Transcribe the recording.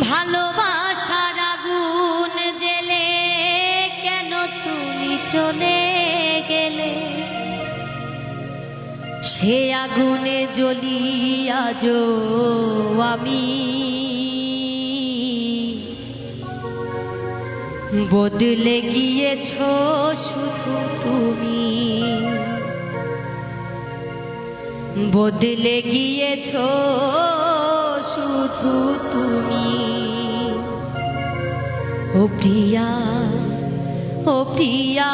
ভালোবাসার আগুন জেলে কেন তুমি চলে গেলে, সে আগুনে জ্বলি আজো আমি। বদলে গিয়েছো শুধু তুমি, বদলে গিয়েছো শুধু তুমি। ও প্রিয়া, ও প্রিয়া।